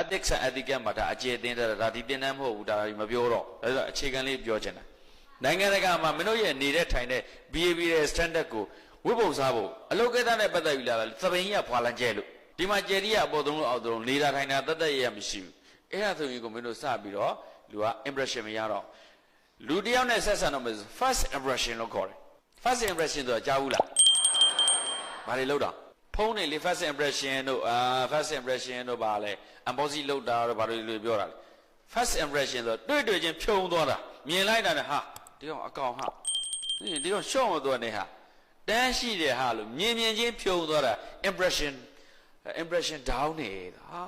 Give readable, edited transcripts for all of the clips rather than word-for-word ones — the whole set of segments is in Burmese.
ethics and etiquette မှာဒါအခြေအသင်းတဲ့ဒါဒီတင်တန်းမဟုတ်ဘူးဒါမပြောတော့ဒါဆိုအခြေခံလေးပြောချင်တာနိုင်ငံတကာမှာမင်းတို့ရဲ့နေတဲ့ထိုင်တဲ့ behavior standard ကိုဝိပု္ပ္ပစားဖို့အလုတ်ကိစ္စနဲ့ပတ်သက်ပြီးလာသပင်းကြီးကဖွာလန်းကျဲလို့ဒီမှာကျယ်ကြီးကအပေါ်သုံးလို့အောက်သုံးနေတာထိုင်တာတတ်ရမရှိဘူးအဲ့ဒါဆိုရင်ကိုမင်းတို့စပြီးတော့လူက impression မရတော့လူတယောက်နဲ့ဆက်ဆံတော့မယ် first impression လို့ခေါ်တယ် first impression ဆိုတာကြားဘူးလားဘာတွေလောက်တာဖုန်းနေလေ first impression တို့ first impression တို့ပါလဲ unboxing လောက်တာတို့ဘာလို့ပြောတာလဲ first impression ဆိုတော့တွေ့ချင်းဖြုံသွားတာမြင်လိုက်တာနဲ့ဟာဒီကောင်အကောင်ဟာဒီကောင်ရှော့မသွားနဲ့ဟာတန်းရှိတယ်ဟာလို့မြင်ချင်းဖြုံသွားတာ impression down နေတာဟာ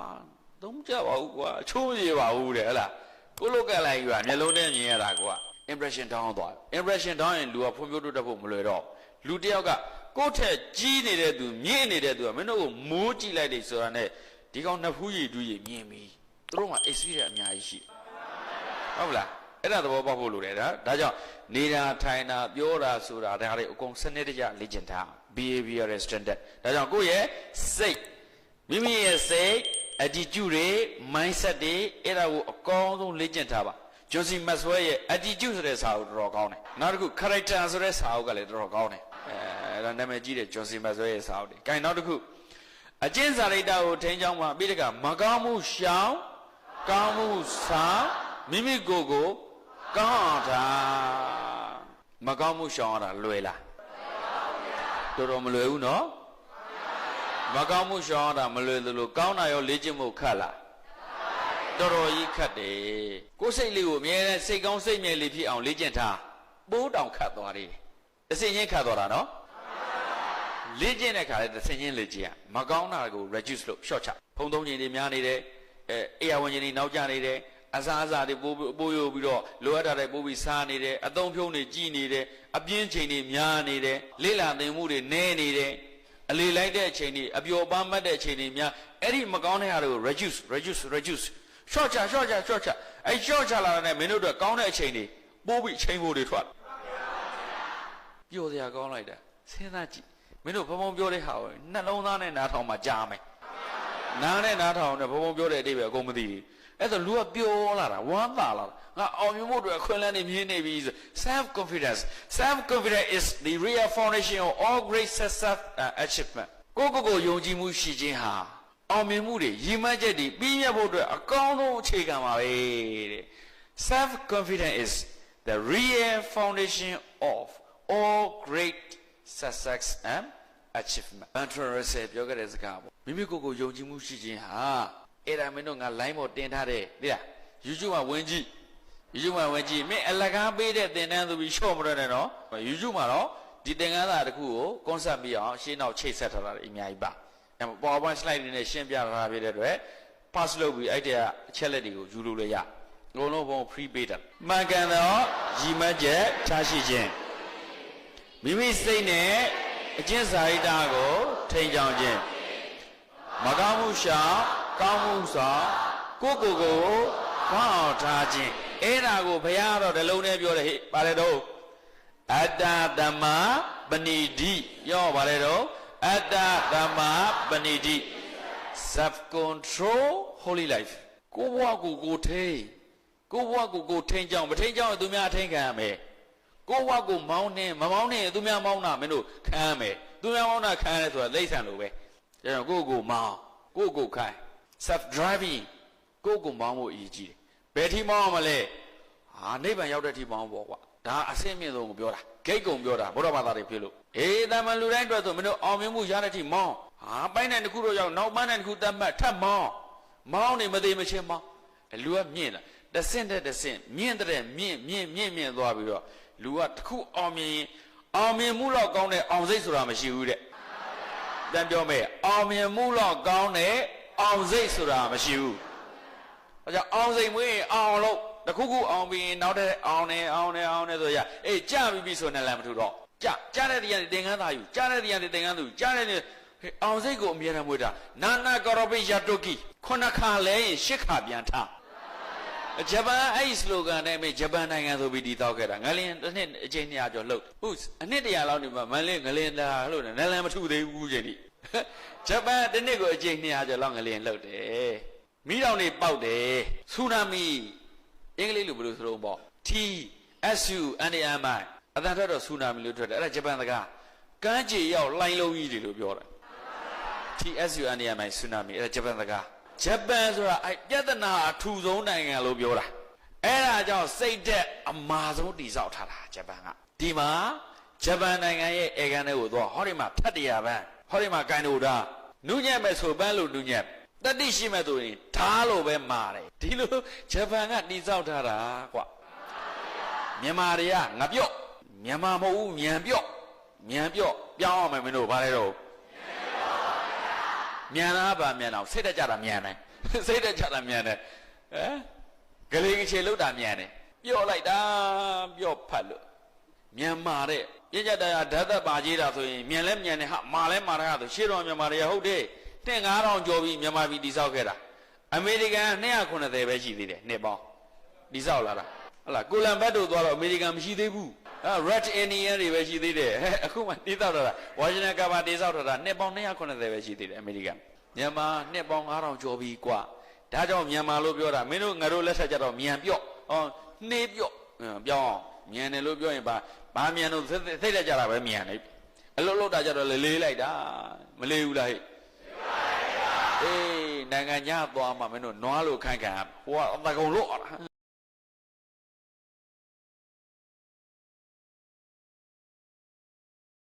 သုံးကြပါဘူးကွာအချိုးရပါဘူးတဲ့ဟဲ့လားကိုလုတ်ကလိုက်ယူတာမျက်လုံးနဲ့မြင်ရတာကွာ impression down သွား impression down ရင်လူကဖွံ့ဖြိုးတိုးတက်ဖို့မလွယ်တော့လူတယောက်ကကိုယ့်ထက်ကြီးနေတဲ့သူမြင့်နေတဲ့သူကမင်းတို့ကိုမိုးကြည့်လိုက်တယ်ဆိုတာနဲ့ဒီကောင်နှစ်ဖူးရည်တူးရည်မြင်ပြီသူတို့က experience အများကြီးရှိဟုတ်လားအဲ့ဒါသဘောပေါက်ဖို့လိုတယ်ဒါကြောင့်နေတာထိုင်တာပြောတာဆိုတာဒါတွေအကုန်စနစ်တကျလေ့ကျင့်ထား behavior standard ဒါကြောင့်ကိုယ့်ရဲ့စိတ်မိမိရဲ့စိတ် attitude တွေ mindset တွေအဲ့ဒါကိုအကောင်းဆုံးလေ့ကျင့်ထားပါဂျွန်စီမက်ဆွဲရဲ့ attitude ဆိုတဲ့စာအုပ်တော်တော်ကောင်းတယ်နောက်တစ်ခု character ဆိုတဲ့စာအုပ်ကလည်းတော်တော်ကောင်းတယ်အဲ့ဒါနာမည်ကြီးတဲ့ဂျွန်စီမက်ဆွဲရဲ့စာအုပ်တွေ။ကဲနောက်တစ်ခုအကျင့်စာရိတ္တကိုထိန်းချောင်းမှာပြီးတကမကောင်းမှုရှောင်ကောင်းမှုဆောင်မိမိကိုယ်ကိုကောင်းအောင်ထားမကောင်းမှုရှောင်ရတာလွယ်လားတော်တော်မလွယ်ဘူးနော်မကောင်းမှုရှောင်ရတာမလွယ်သလိုကောင်းတာရောလေ့ကျင့်မှုခက်လားတော်တော်ကြီးခက်တယ်ကိုယ်စိတ်လေးကိုအမြဲတမ်းစိတ်ကောင်းစိတ်မြဲလေးဖြစ်အောင်လေ့ကျင့်ထားပိုးတောင်ခတ်သွားတယ်အစဉ်ချင်းခတ်သွားတာနော်လေ့ကျင့်တဲ့ခါလဲတစ်စဉ်ချင်းလေ့ကျင့်ရမကောင်းတာကို reduce လို့ short ချဖုံသုံးခြင်းတွေများနေတယ်အေးရဝင်ခြင်းတွေနောက်ကျနေတယ်အစားတွေပိုးယိုပြီးတော့လိုအပ်တာတွေပိုးပြီးစားနေတယ်အသုံးဖြုံးတွေကြီးနေတယ်အပြင်းချိန်တွေများနေတယ်လေ့လာသင်မှုတွေနည်းနေတယ်အလေလိုက်တဲ့အချိန်တွေအပျော်ပါးမှတ်တဲ့အချိန်တွေများအဲ့ဒီမကောင်းတဲ့ဟာတွေကို reduce short ချအဲ့ short ချလာတဲ့မင်းတို့တို့ကောင်းတဲ့အချိန်တွေပိုးပြီးချိန်ဖို့တွေထွက်ပျော်စရာကောင်းလိုက်တာစဉ်းစားကြည့်မင်းတို့ဘုံပြောတဲ့ဟာကိုနှလုံးသားနဲ့နားထောင်မှကြားမယ်နားနဲ့နားထောင်နဲ့ဘုံပြောတဲ့အတိတ်ပဲအကုန်မသိဘူးအဲ့ဒါလူကပျော်လာတာဝမ်းသာလာတာငါအောင်မြင်ဖို့အတွက်ခွင့်လန်းနေမြင်နေပြီ self confidence is the real foundation of all great success achievement ကိုယုံကြည်မှုရှိခြင်းဟာအောင်မြင်မှုတွေရည်မှန်းချက်တွေပြီးမြတ်ဖို့အတွက်အကောင်းဆုံးအခြေခံပါပဲတဲ့ self confidence is the real foundation of all great success and achievement ဘန်ထရဆယ်ပြောခဲ့တဲ့စကားပေါ့မိမိကိုယုံကြည်မှုရှိခြင်းဟာအဲ့ဒါမင်းတို့ငါ line ပေါ်တင်ထားတယ်လေလား YouTube မှာဝင်ကြည့်မင်းအလကားပေးတဲ့သင်တန်းဆိုပြီးရှော့မရနဲ့နော် YouTube မှာတော့ဒီသင်ခန်းစာတစ်ခုကို concept ပြီးအောင်ရှင်းနောက်ချိတ်ဆက်ထားတာအများကြီးပါအဲ့ PowerPoint slide တွေနဲ့ရှင်းပြထားပြတဲ့အတွက် pass လုပ်ပြီးအဲ့တဲ့အချက်လက်တွေကိုယူလို့လည်းရအကုန်လုံးဘုံ free ပေးတာမှန်ကန်သောရည်မှန်းချက်ထားရှိခြင်းမိမိစိတ်နဲ့အကျင့်စာရိတ္တကိုထိန်းချောင်းခြင်းမကောင်းမှုရှောင်ကောင်းမှုဆောင်ကိုယ်ကောင်းအောင်ထားခြင်းအဲ့ဒါကိုဘုရားတော့ဒီလုံးနဲ့ပြောတယ်ဟဲ့ပါတယ်တော့အတ္တသမ္မာပဏိတိပြောပါတယ်တော့အတ္တသမ္မာပဏိတိ self control holy life ကိုဘဝကိုထိန်းကိုထိန်းကြောင်းမထိန်းကြောင်းသူများထိန်းခံရမယ်ကိုဘဝကိုမောင်းနေမမောင်းနေသူများမောင်းတာမင်းတို့ခံရမယ်သူများမောင်းတာခံရတယ်ဆိုတာလိမ့်ဆန်လို့ပဲအဲတော့ကိုမောင်းကိုခိုင်း self driving ကိုမောင်းဖို့အရေးကြီးတယ်ဘယ်ထိမောင်းမလဲဟာနိဗ္ဗာန်ရောက်တဲ့ထိမောင်းပေါ့ကွာဒါအဆင့်မြင့်ဆုံးကိုပြောတာဂိတ်ကုံပြောတာဘုရားဘာသာတွေဖြစ်လို့တာမန်လူတိုင်းအတွက်ဆိုမင်းတို့အောင်မြင်မှုရတဲ့ထိမောင်းဟာပိုင်းတဲ့တစ်ခုတော့ရောက်နောက်ပိုင်းတဲ့တစ်ခုတတ်မှတ်ထပ်မောင်းနေမသေးမချင်းမောင်းလူကမြင့်လာတဆင့်တဲ့ဆင့်မြင့်တဲ့မြင့်သွားပြီးတော့လူကတစ်ခုအောင်မြင်မှုတော့ကောင်းတဲ့အောင်စိတ်ဆိုတာမရှိဘူးတဲ့တန်ပြောမယ်အောင်မြင်မှုတော့ကောင်းတဲ့အောင်စိတ်ဆိုတာမရှိဘူးအဲကြောင့်အောင်စိတ်မွေးအောင်လို့တခုခုအောင်ပြီးနောက်တဲ့အောင်နေဆိုရအေးကြပြီဆိုနေလည်းမထူတော့ကြတဲ့တရားသင်္ကန်းသာယူကြတဲ့တရားသင်္ကန်းသူကြတဲ့အောင်စိတ်ကိုအမြဲတမ်းမွေးတာနာကရောပိယတုကိခုနှစ်ခါလဲရင်ရှစ်ခါပြန်ထဂျပန်အဲ့ဒီ slogan နဲ့ပဲဂျပန်နိုင်ငံဆိုပြီးတည်တောက်ခဲ့တာငလင်တစ်နှစ်အချိန်200ကျော်လှုပ်ဟုတ်အနှစ်100လောက်နေမှာမန်လေးငလင်လာလှုပ်တယ်နလန်မထူသေးဘူးချိန်ဒီဂျပန်တစ်နှစ်ကိုအချိန်200ကျော်လောက်ငလင်လှုပ်တယ် မီးတောင်တွေပေါက်တယ်ဆူနာမီအင်္ဂလိပ်လိုဘယ်လိုဆိုတော့ပေါ့ TSUNAMI အတန်ထွက်တော့ဆူနာမီလို့ထွက်တယ်အဲ့ဒါဂျပန်စကားကမ်းခြေရောက်လှိုင်းလုံးကြီးတွေလို့ပြောတယ် TSUNAMI ဆူနာမီအဲ့ဒါဂျပန်စကားဂျပန်ဆိုတာအဲ့ပြဿနာအထူဆုံးနိုင်ငံလို့ပြောတာအဲ့ဒါကြောင့်စိတ်သက်အမာဆုံးတည်ဆောက်ထားတာဂျပန်ကဒီမှာဂျပန်နိုင်ငံရဲ့အေကန်တွေကိုသွားဟောဒီမှာထတ်တရားပန်းဟောဒီမှာကန်တိုတာနုညံ့မဲ့ဆိုပန်းလို့နုညံ့တတိရှိမဲ့ဆိုရင်ဓားလို့ပဲမာတယ်ဒီလိုဂျပန်ကတည်ဆောက်ထားတာကွာမြန်မာတွေကငါပြော့မြန်မာမဟုတ်ဘူးမြန်ပြော့ပြောင်းအောင်မယ်မင်းတို့ဘာလဲတော့မြန်လားပါမြန်အောင်စိတ်တက်ကြတာမြန်တယ်စိတ်တက်ကြတာမြန်တယ်ဟမ်ဂလိန်ခြေလောက်တာမြန်တယ်ပြော့လိုက်တာပြော့ဖတ်လို့မြန်မာတဲ့ပြည့်ကြတရားဓာတ်သက်ပါကြီးတာဆိုရင်မြန်လဲမြန်တယ်ဟာမာလဲမာတာဆိုရှေ့တော်မြန်မာတွေကဟုတ်တယ်တင်9000ကျော်ပြီးမြန်မာပြည်တိဆောက်ခဲ့တာအမေရိကန်290ပဲရှိသေးတယ်နှစ်ပေါင်းတိဆောက်လာတာဟုတ်လားကိုလံဘတ်တို့သွားတော့အမေရိကန်မရှိသေးဘူးRed Indian တွေပဲရှိသေးတယ်အခုမှတိဆောက်တာဝါရှင်တန်ကာဘာတိဆောက်တာနှစ်ပေါင်း290ပဲရှိသေးတယ်အမေရိကန်မြန်မာနှစ်ပေါင်း9000ကျော်ပြီးกว่าဒါကြောင့်မြန်မာလို့ပြောတာမင်းတို့ငါတို့လက်ထက်ကြတော့မြန်ပြော့နှေးပြော့ပြောင်းမြန်တယ်လို့ပြောရင်ဘာမြန်လို့သိတဲ့ကြတာပဲမြန်တယ်အလုပ်လုပ်တာကြတော့လေးလိုက်တာမလေးဘူးလားဟဲ့အေးနိုင်ငံညာသွားမှမင်းတို့နွားလို့ခိုင်းခံဟိုကအတကုံလို့